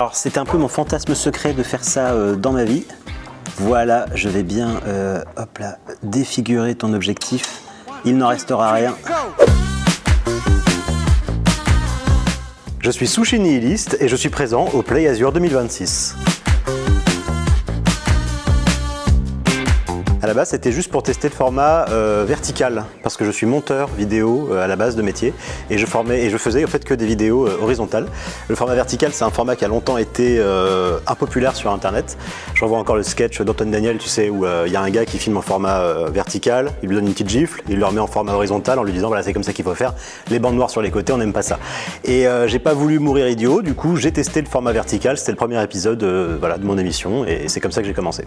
Alors c'était un peu mon fantasme secret de faire ça dans ma vie. Voilà, je vais bien hop là, défigurer ton objectif. Il n'en restera rien. Je suis Sushi Nihiliste et je suis présent au Play Azure 2026. À la base, c'était juste pour tester le format vertical, parce que je suis monteur vidéo à la base de métier, et je faisais en fait que des vidéos horizontales. Le format vertical, c'est un format qui a longtemps été impopulaire sur Internet. Je revois encore le sketch d'Antoine Daniel, tu sais, où il y a un gars qui filme en format vertical, il lui donne une petite gifle, il le remet en format horizontal en lui disant voilà, c'est comme ça qu'il faut faire, les bandes noires sur les côtés, on n'aime pas ça. Et j'ai pas voulu mourir idiot, du coup j'ai testé le format vertical, c'était le premier épisode voilà, de mon émission, et c'est comme ça que j'ai commencé.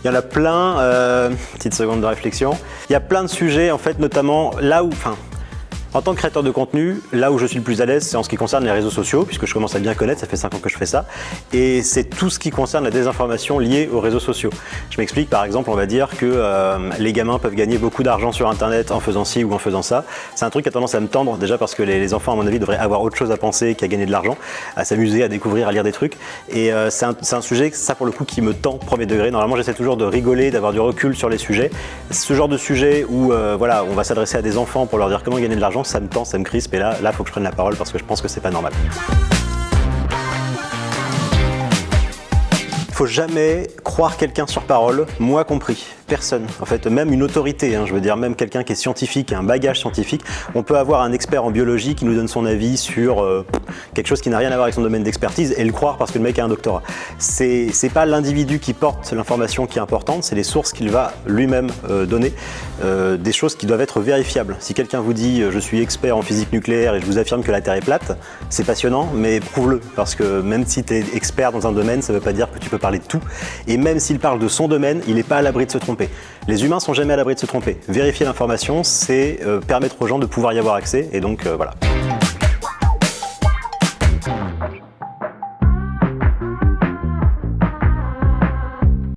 Il y en a plein, petite seconde de réflexion. Il y a plein de sujets, en fait, notamment là où, en tant que créateur de contenu, là où je suis le plus à l'aise, c'est en ce qui concerne les réseaux sociaux, puisque je commence à bien connaître, ça fait 5 ans que je fais ça, et c'est tout ce qui concerne la désinformation liée aux réseaux sociaux. Je m'explique, par exemple, on va dire que les gamins peuvent gagner beaucoup d'argent sur Internet en faisant ci ou en faisant ça. C'est un truc qui a tendance à me tendre, déjà parce que les enfants, à mon avis, devraient avoir autre chose à penser qu'à gagner de l'argent, à s'amuser, à découvrir, à lire des trucs. Et c'est un sujet, ça pour le coup, qui me tend premier degré. Normalement, j'essaie toujours de rigoler, d'avoir du recul sur les sujets. Ce genre de sujet où voilà, on va s'adresser à des enfants pour leur dire comment gagner de l'argent, ça me tend, ça me crispe, et là, faut que je prenne la parole parce que je pense que c'est pas normal. Il faut jamais croire quelqu'un sur parole, moi compris. Personne, en fait, même une autorité, je veux dire, même quelqu'un qui est scientifique, qui a un bagage scientifique. On peut avoir un expert en biologie qui nous donne son avis sur quelque chose qui n'a rien à voir avec son domaine d'expertise et le croire parce que le mec a un doctorat. C'est pas l'individu qui porte l'information qui est importante, c'est les sources qu'il va lui-même donner, des choses qui doivent être vérifiables. Si quelqu'un vous dit je suis expert en physique nucléaire et je vous affirme que la Terre est plate, c'est passionnant, mais prouve-le, parce que même si tu es expert dans un domaine, ça ne veut pas dire que tu peux parler de tout. Et même s'il parle de son domaine, il n'est pas à l'abri de se tromper. Les humains sont jamais à l'abri de se tromper. Vérifier l'information, c'est permettre aux gens de pouvoir y avoir accès, et donc voilà.